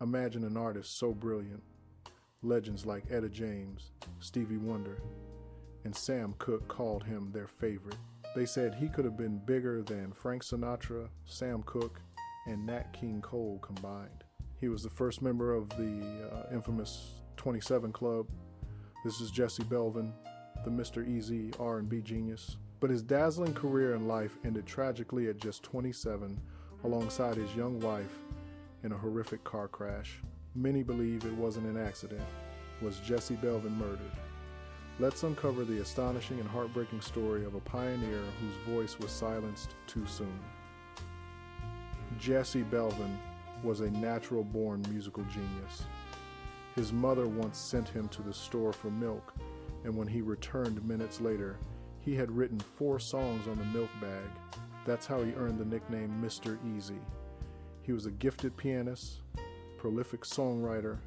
Imagine an artist so brilliant. Legends like Etta James, Stevie Wonder, and Sam Cooke called him their favorite. They said he could have been bigger than Frank Sinatra, Sam Cooke, and Nat King Cole combined. He was the first member of the infamous 27 Club. This is Jesse Belvin, the Mr. Easy R&B genius. But his dazzling career in life ended tragically at just 27, alongside his young wife in a horrific car crash. Many believe it wasn't an accident. Was Jesse Belvin murdered? Let's uncover the astonishing and heartbreaking story of a pioneer whose voice was silenced too soon. Jesse Belvin was a natural-born musical genius. His mother once sent him to the store for milk, and when he returned minutes later, he had written 4 songs on the milk bag. That's how he earned the nickname Mr. Easy. He was a gifted pianist, prolific songwriter,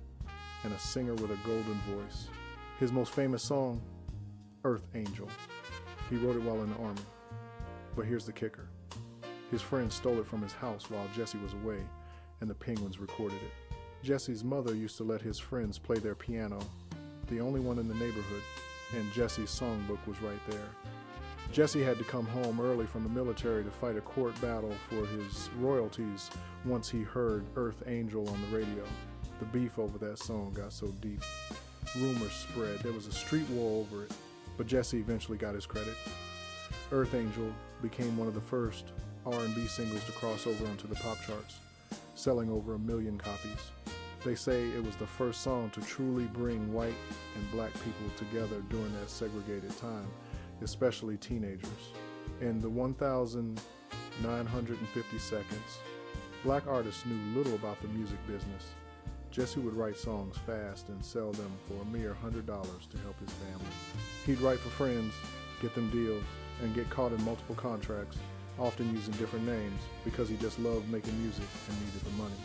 and a singer with a golden voice. His most famous song, Earth Angel. He wrote it while in the army. But here's the kicker. His friends stole it from his house while Jesse was away, and the Penguins recorded it. Jesse's mother used to let his friends play their piano, the only one in the neighborhood, and Jesse's songbook was right there. Jesse had to come home early from the military to fight a court battle for his royalties once he heard Earth Angel on the radio. The beef over that song got so deep. Rumors spread. There was a street war over it, but Jesse eventually got his credit. Earth Angel became one of the first R&B singles to cross over onto the pop charts, selling over 1 million copies. They say it was the first song to truly bring white and black people together during that segregated time, especially teenagers. In the 1,950 seconds, black artists knew little about the music business. Jesse would write songs fast and sell them for a mere $100 to help his family. He'd write for friends, get them deals, and get caught in multiple contracts, often using different names because he just loved making music and needed the money.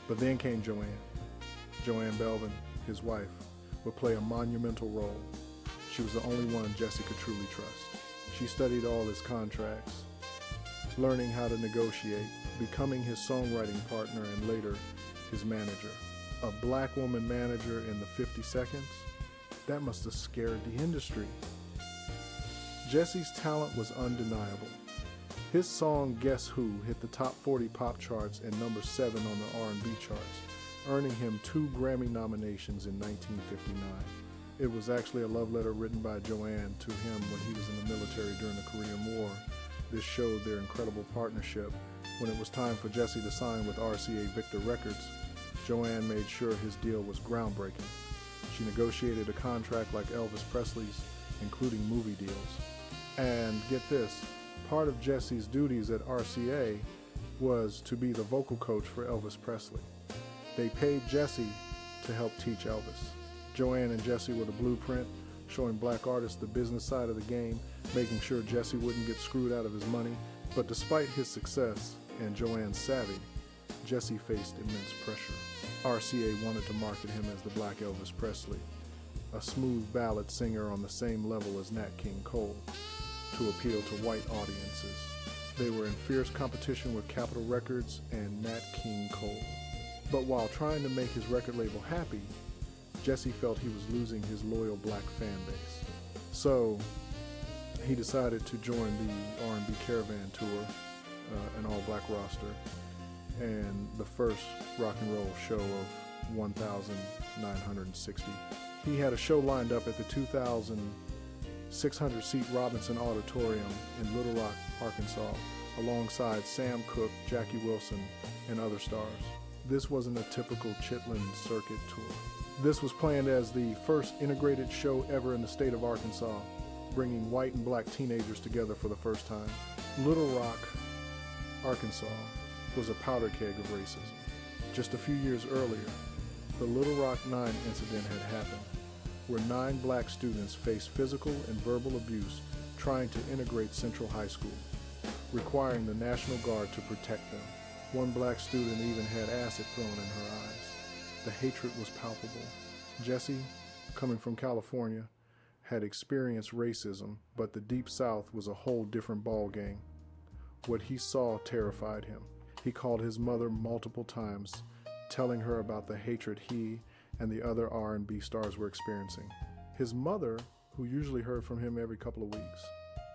But then came Joanne. Joanne Belvin, his wife, would play a monumental role. She was the only one Jesse could truly trust. She studied all his contracts, learning how to negotiate, becoming his songwriting partner and later his manager. A black woman manager in the 50 seconds? That must have scared the industry. Jesse's talent was undeniable. His song Guess Who hit the top 40 pop charts and number 7 on the R&B charts, earning him 2 Grammy nominations in 1959. It was actually a love letter written by Joanne to him when he was in the military during the Korean War. This showed their incredible partnership. When it was time for Jesse to sign with RCA Victor Records, Joanne made sure his deal was groundbreaking. She negotiated a contract like Elvis Presley's, including movie deals. And get this, part of Jesse's duties at RCA was to be the vocal coach for Elvis Presley. They paid Jesse to help teach Elvis. Joanne and Jesse were the blueprint, showing black artists the business side of the game, making sure Jesse wouldn't get screwed out of his money. But despite his success and Joanne's savvy, Jesse faced immense pressure. RCA wanted to market him as the Black Elvis Presley, a smooth ballad singer on the same level as Nat King Cole, to appeal to white audiences. They were in fierce competition with Capitol Records and Nat King Cole. But while trying to make his record label happy, Jesse felt he was losing his loyal black fan base. So he decided to join the R&B Caravan Tour, an all-black roster, and the first rock and roll show of 1,960. He had a show lined up at the 2,600-seat Robinson Auditorium in Little Rock, Arkansas, alongside Sam Cooke, Jackie Wilson, and other stars. This wasn't a typical Chitlin circuit tour. This was planned as the first integrated show ever in the state of Arkansas, bringing white and black teenagers together for the first time. Little Rock, Arkansas, was a powder keg of racism. Just a few years earlier, the Little Rock 9 incident had happened, where 9 black students faced physical and verbal abuse trying to integrate Central High School, requiring the National Guard to protect them. One black student even had acid thrown in her eyes. The hatred was palpable. Jesse, coming from California, had experienced racism, but the Deep South was a whole different ballgame. What he saw terrified him. He called his mother multiple times, telling her about the hatred he and the other R&B stars were experiencing. His mother, who usually heard from him every couple of weeks,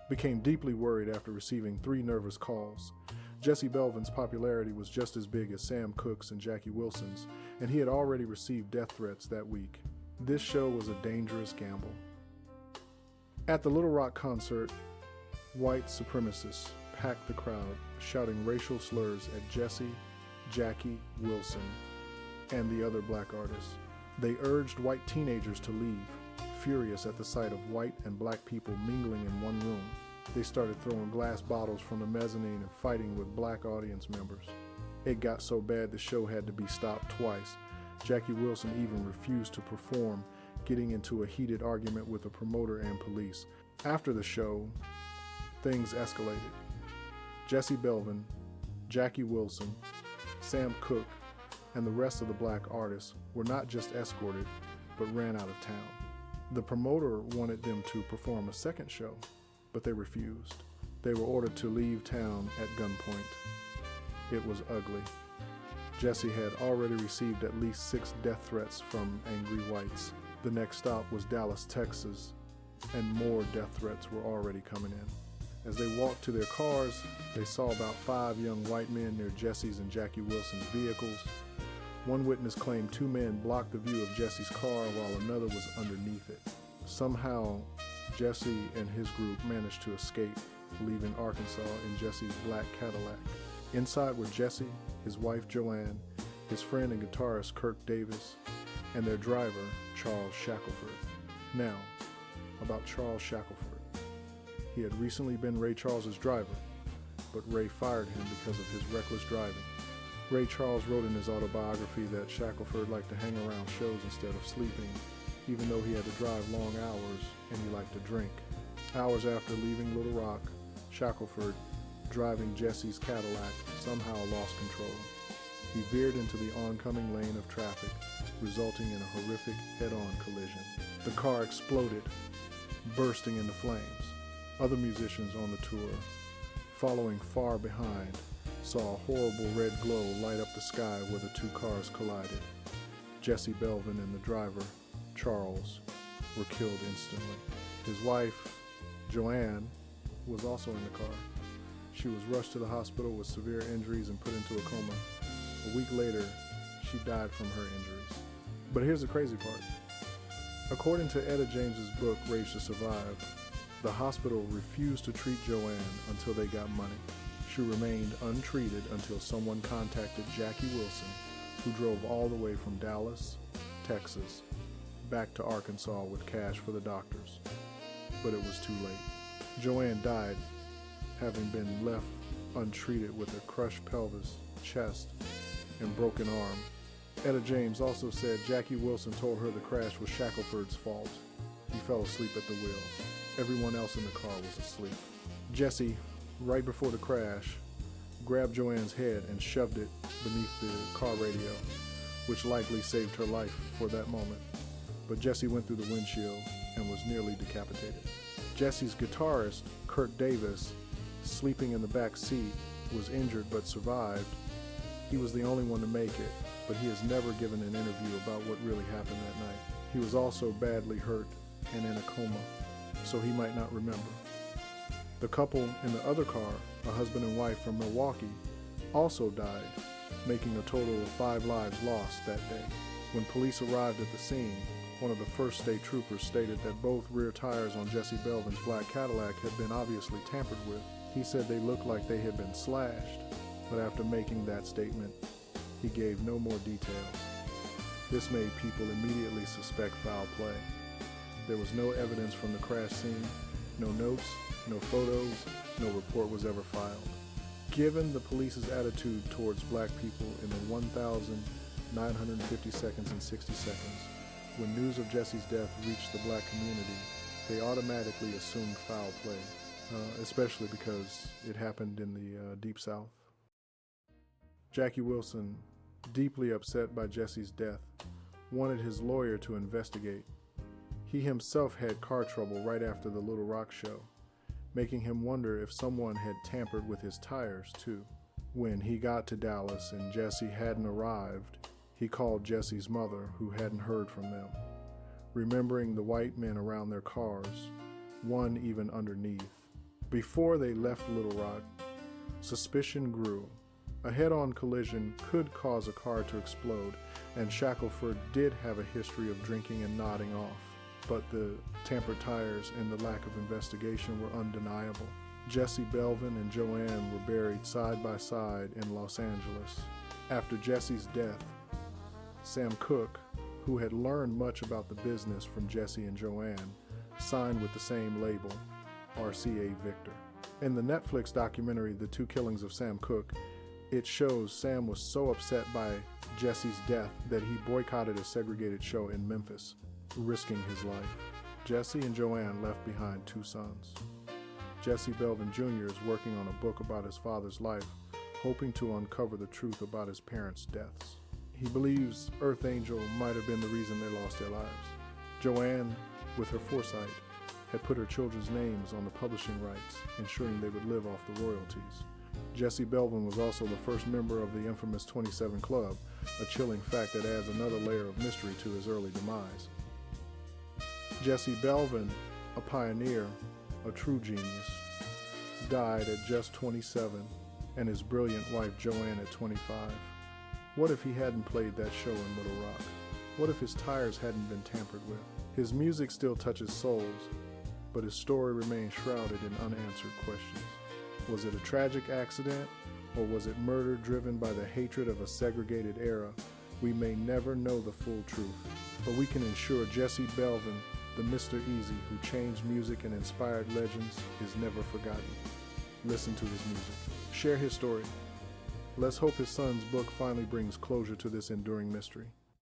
became deeply worried after receiving 3 nervous calls. Jesse Belvin's popularity was just as big as Sam Cooke's and Jackie Wilson's, and he had already received death threats that week. This show was a dangerous gamble. At the Little Rock concert, white supremacists packed the crowd, shouting racial slurs at Jesse, Jackie Wilson, and the other black artists. They urged white teenagers to leave, furious at the sight of white and black people mingling in one room. They started throwing glass bottles from the mezzanine and fighting with black audience members. It got so bad the show had to be stopped twice. Jackie Wilson even refused to perform, getting into a heated argument with the promoter and police. After the show, things escalated. Jesse Belvin, Jackie Wilson, Sam Cooke, and the rest of the black artists were not just escorted, but ran out of town. The promoter wanted them to perform a second show, but they refused. They were ordered to leave town at gunpoint. It was ugly. Jesse had already received at least 6 death threats from angry whites. The next stop was Dallas, Texas, and more death threats were already coming in. As they walked to their cars, they saw about 5 young white men near Jesse's and Jackie Wilson's vehicles. One witness claimed 2 men blocked the view of Jesse's car while another was underneath it. Somehow, Jesse and his group managed to escape, leaving Arkansas in Jesse's black Cadillac. Inside were Jesse, his wife Joanne, his friend and guitarist Kirk Davis, and their driver, Charles Shackelford. Now, about Charles Shackelford. He had recently been Ray Charles's driver, but Ray fired him because of his reckless driving. Ray Charles wrote in his autobiography that Shackelford liked to hang around shows instead of sleeping, even though he had to drive long hours and he liked to drink. Hours after leaving Little Rock, Shackelford, driving Jesse's Cadillac, somehow lost control. He veered into the oncoming lane of traffic, resulting in a horrific head-on collision. The car exploded, bursting into flames. Other musicians on the tour, following far behind, saw a horrible red glow light up the sky where the 2 cars collided. Jesse Belvin and the driver, Charles, were killed instantly. His wife, Joanne, was also in the car. She was rushed to the hospital with severe injuries and put into a coma. A week later, she died from her injuries. But here's the crazy part. According to Etta James's book, Rage to Survive, the hospital refused to treat Joanne until they got money. She remained untreated until someone contacted Jackie Wilson, who drove all the way from Dallas, Texas, back to Arkansas with cash for the doctors. But it was too late. Joanne died, having been left untreated with a crushed pelvis, chest, and broken arm. Etta James also said Jackie Wilson told her the crash was Shackelford's fault. He fell asleep at the wheel. Everyone else in the car was asleep. Jesse, right before the crash, grabbed Joanne's head and shoved it beneath the car radio, which likely saved her life for that moment. But Jesse went through the windshield and was nearly decapitated. Jesse's guitarist, Kirk Davis, sleeping in the back seat, was injured but survived. He was the only one to make it, but he has never given an interview about what really happened that night. He was also badly hurt and in a coma, so he might not remember. The couple in the other car, a husband and wife from Milwaukee, also died, making a total of 5 lives lost that day. When police arrived at the scene, one of the first state troopers stated that both rear tires on Jesse Belvin's black Cadillac had been obviously tampered with. He said they looked like they had been slashed, but after making that statement, he gave no more details. This made people immediately suspect foul play. There was no evidence from the crash scene, no notes, no photos, no report was ever filed. Given the police's attitude towards black people in the 1,950 seconds and 60 seconds, when news of Jesse's death reached the black community, they automatically assumed foul play, especially because it happened in the Deep South. Jackie Wilson, deeply upset by Jesse's death, wanted his lawyer to investigate. He himself had car trouble right after the Little Rock show, making him wonder if someone had tampered with his tires too. When he got to Dallas and Jesse hadn't arrived, He called Jesse's mother, who hadn't heard from them, remembering the white men around their cars, one even underneath. Before they left Little Rock, suspicion grew. A head-on collision could cause a car to explode, and Shackelford did have a history of drinking and nodding off. But the tampered tires and the lack of investigation were undeniable. Jesse Belvin and Joanne were buried side by side in Los Angeles. After Jesse's death, Sam Cooke, who had learned much about the business from Jesse and Joanne, signed with the same label, RCA Victor. In the Netflix documentary, The Two Killings of Sam Cooke, it shows Sam was so upset by Jesse's death that he boycotted a Segregated show in Memphis, risking his life. Jesse and Joanne left behind 2 sons. Jesse Belvin Jr. is working on a book about his father's life, hoping to uncover the truth about his parents' deaths. He believes Earth Angel might have been the reason they lost their lives. Joanne, with her foresight, had put her children's names on the publishing rights, ensuring they would live off the royalties. Jesse Belvin was also the first member of the infamous 27 Club, a chilling fact that adds another layer of mystery to his early demise. Jesse Belvin, a pioneer, a true genius, died at just 27, and his brilliant wife Joanne at 25. What if he hadn't played that show in Little Rock? What if his tires hadn't been tampered with? His music still touches souls, but his story remains shrouded in unanswered questions. Was it a tragic accident, or was it murder driven by the hatred of a segregated era? We may never know the full truth, but we can ensure Jesse Belvin, the Mr. Easy who changed music and inspired legends, is never forgotten. Listen to his music. Share his story. Let's hope his son's book finally brings closure to this enduring mystery.